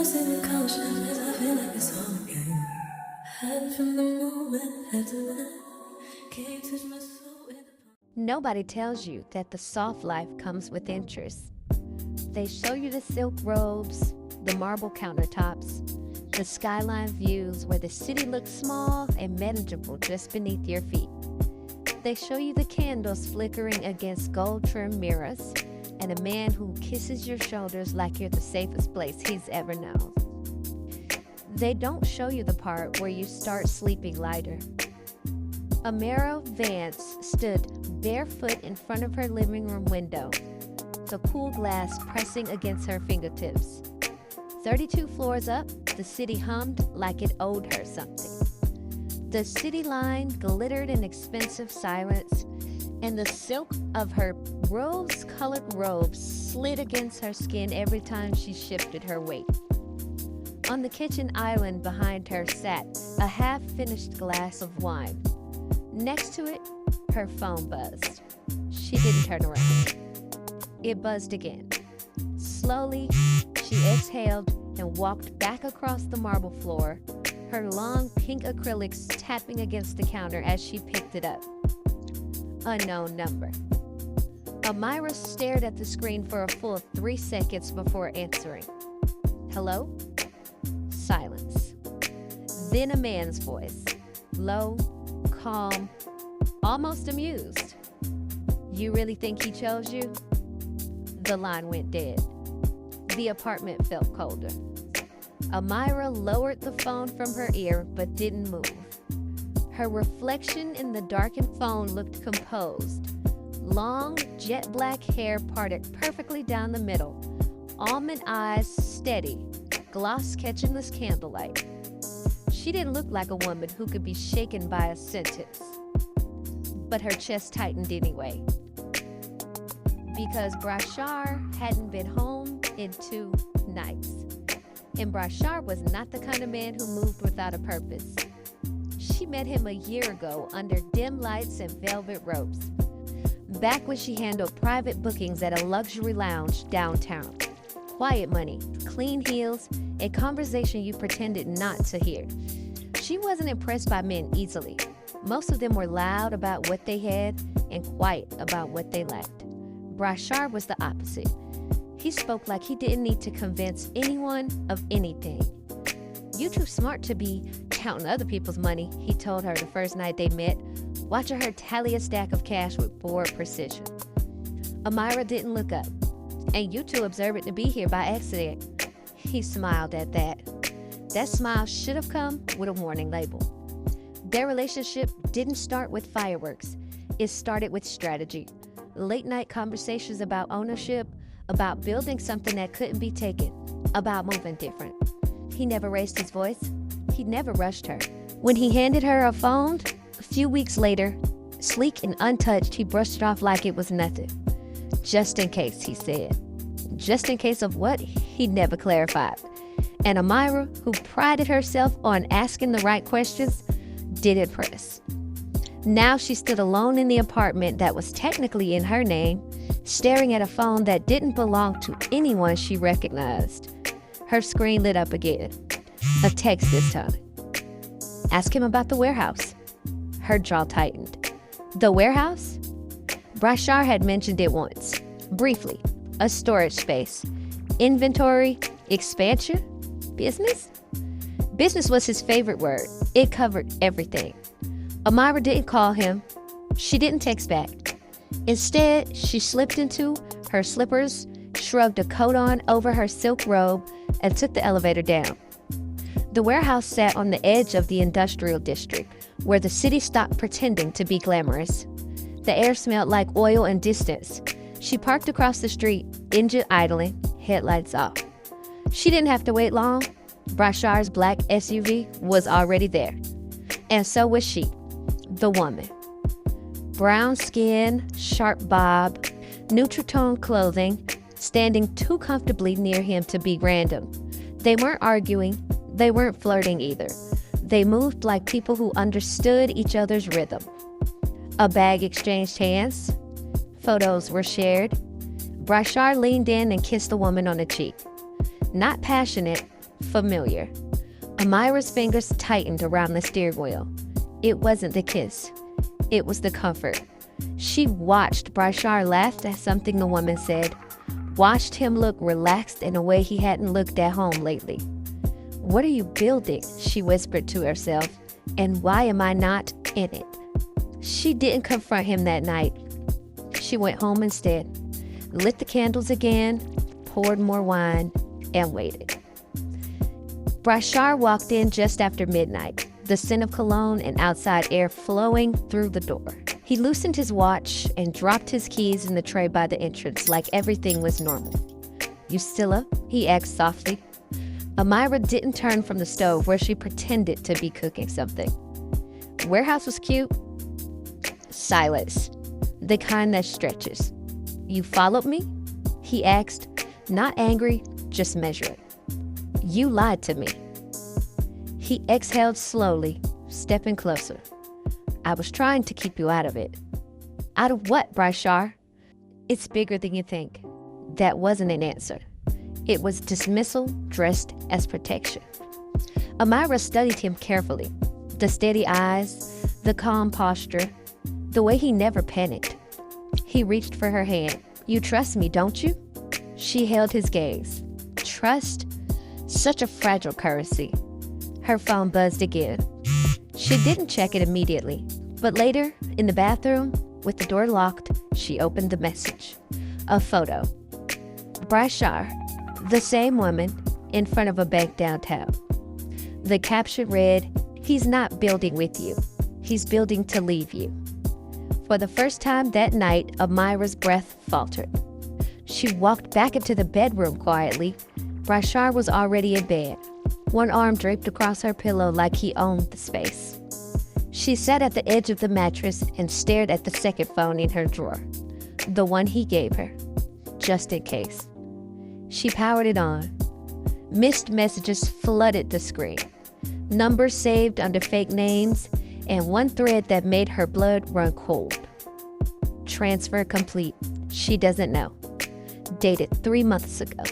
lost in the caution as I feel like it's all again. Hide from the moment, had to let can't touch my soul with Nobody tells you that the soft life comes with interest. They show you the silk robes, the marble countertops, the skyline views where the city looks small and manageable just beneath your feet. They show you the candles flickering against gold-trimmed mirrors and a man who kisses your shoulders like you're the safest place he's ever known. They don't show you the part where you start sleeping lighter. Amira Vale stood barefoot in front of her living room window, the cool glass pressing against her fingertips. 32 floors up, the city hummed like it owed her something. The city line glittered in expensive silence, and the silk of her rose-colored robe slid against her skin every time she shifted her weight. On the kitchen island behind her sat a half-finished glass of wine. Next to it, her phone buzzed. She didn't turn around. It buzzed again. Slowly, she exhaled and walked back across the marble floor, her long pink acrylics tapping against the counter as she picked it up. Unknown number. Amira stared at the screen for a full 3 seconds before answering. Hello? Silence. Then a man's voice, low, calm, almost amused. You really think he chose you? The line went dead. The apartment felt colder. Amira lowered the phone from her ear but didn't move. Her reflection in the darkened phone looked composed. Long, jet black hair parted perfectly down the middle. Almond eyes steady, gloss catching this candlelight. She didn't look like a woman who could be shaken by a sentence. But her chest tightened anyway. Because Brashar hadn't been home in 2 nights. And Brashar was not the kind of man who moved without a purpose. She met him a year ago under dim lights and velvet ropes, back when she handled private bookings at a luxury lounge downtown. Quiet money, clean heels, a conversation you pretended not to hear. She wasn't impressed by men easily. Most of them were loud about what they had and quiet about what they lacked. Brashar was the opposite. He spoke like he didn't need to convince anyone of anything. "You too smart to be counting other people's money," he told her the first night they met, watching her tally a stack of cash with bored precision. Amira didn't look up. "And you too observant to be here by accident." He smiled at that. That smile should have come with a warning label. Their relationship didn't start with fireworks. It started with strategy. Late night conversations about ownership, about building something that couldn't be taken, about moving different. He never raised his voice. He never rushed her. When he handed her a phone, a few weeks later, sleek and untouched, he brushed it off like it was nothing. "Just in case," he said. Just in case of what, he never clarified. And Amira, who prided herself on asking the right questions, didn't press. Now she stood alone in the apartment that was technically in her name, staring at a phone that didn't belong to anyone she recognized. Her screen lit up again. A text this time. "Ask him about the warehouse." Her jaw tightened. The warehouse? Brashar had mentioned it once, briefly. A storage space. Inventory, expansion, business? Business was his favorite word. It covered everything. Amira didn't call him. She didn't text back. Instead, she slipped into her slippers, shrugged a coat on over her silk robe, and took the elevator down. The warehouse sat on the edge of the industrial district, where the city stopped pretending to be glamorous. The air smelled like oil and distance. She parked across the street, engine idling, headlights off. She didn't have to wait long. Brashar's black SUV was already there. And so was she, the woman. Brown skin, sharp bob, neutral tone clothing, standing too comfortably near him to be random. They weren't arguing. They weren't flirting either. They moved like people who understood each other's rhythm. A bag exchanged hands. Photos were shared. Brashar leaned in and kissed the woman on the cheek. Not passionate, familiar. Amira's fingers tightened around the steering wheel. It wasn't the kiss. It was the comfort. She watched Brashar laugh at something the woman said, watched him look relaxed in a way he hadn't looked at home lately. "What are you building?" she whispered to herself, "and why am I not in it?" She didn't confront him that night. She went home instead, lit the candles again, poured more wine, and waited. Brashar walked in just after midnight, the scent of cologne and outside air flowing through the door. He loosened his watch and dropped his keys in the tray by the entrance like everything was normal. "You still up?" he asked softly. Amira didn't turn from the stove where she pretended to be cooking something. "Warehouse was cute." Silence, the kind that stretches. "You followed me?" he asked, not angry, just measuring. "You lied to me." He exhaled slowly, stepping closer. "I was trying to keep you out of it." "Out of what, Brashar?" "It's bigger than you think." That wasn't an answer. It was dismissal dressed as protection. Amira studied him carefully. The steady eyes, the calm posture, the way he never panicked. He reached for her hand. "You trust me, don't you?" She held his gaze. Trust? Such a fragile currency. Her phone buzzed again. She didn't check it immediately, but later, in the bathroom, with the door locked, she opened the message. A photo. Brashar, the same woman, in front of a bank downtown. The caption read, "He's not building with you. He's building to leave you." For the first time that night, Amira's breath faltered. She walked back into the bedroom quietly. Brashar was already in bed, one arm draped across her pillow like he owned the space. She sat at the edge of the mattress and stared at the second phone in her drawer, the one he gave her, just in case. She powered it on. Missed messages flooded the screen, numbers saved under fake names, and one thread that made her blood run cold. Transfer complete. She doesn't know. Dated 3 months ago.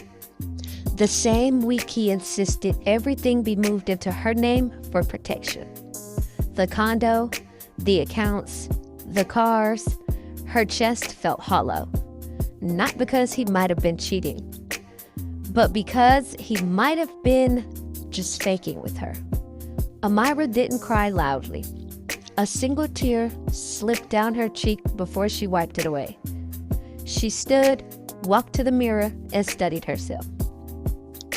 The same week he insisted everything be moved into her name for protection. The condo, the accounts, the cars. Her chest felt hollow. Not because he might have been cheating, but because he might have been just faking with her. Amira didn't cry loudly. A single tear slipped down her cheek before she wiped it away. She stood, walked to the mirror, and studied herself.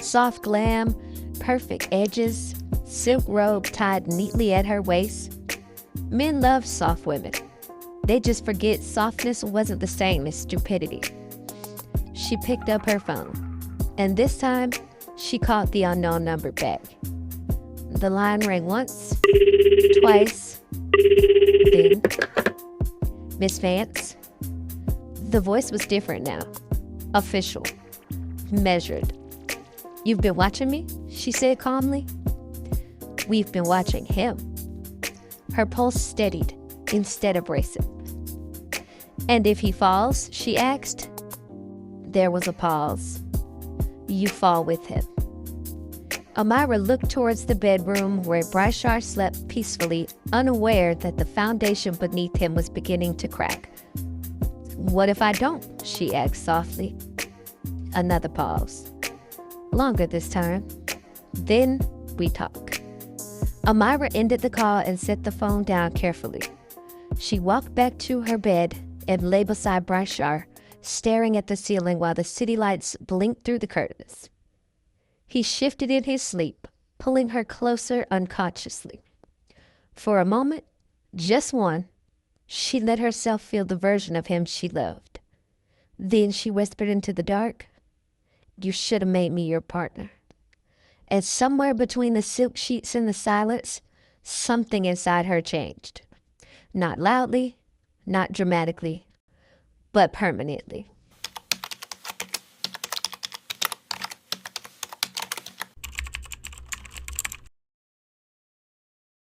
Soft glam, perfect edges, silk robe tied neatly at her waist. Men love soft women. They just forget softness wasn't the same as stupidity. She picked up her phone, and this time, she called the unknown number back. The line rang once, twice, then, "Miss Vance?" The voice was different now. Official. Measured. "You've been watching me?" she said calmly. "We've been watching him." Her pulse steadied instead of racing. "And if he falls?" she asked. There was a pause. "You fall with him." Amira looked towards the bedroom where Brashar slept peacefully, unaware that the foundation beneath him was beginning to crack. "What if I don't?" she asked softly. Another pause. Longer this time. "Then we talk." Amira ended the call and set the phone down carefully. She walked back to her bed and lay beside Brashar, staring at the ceiling while the city lights blinked through the curtains. He shifted in his sleep, pulling her closer unconsciously. For a moment, just one, she let herself feel the version of him she loved. Then she whispered into the dark, "You should have made me your partner." And somewhere between the silk sheets and the silence, something inside her changed. Not loudly, not dramatically, but permanently.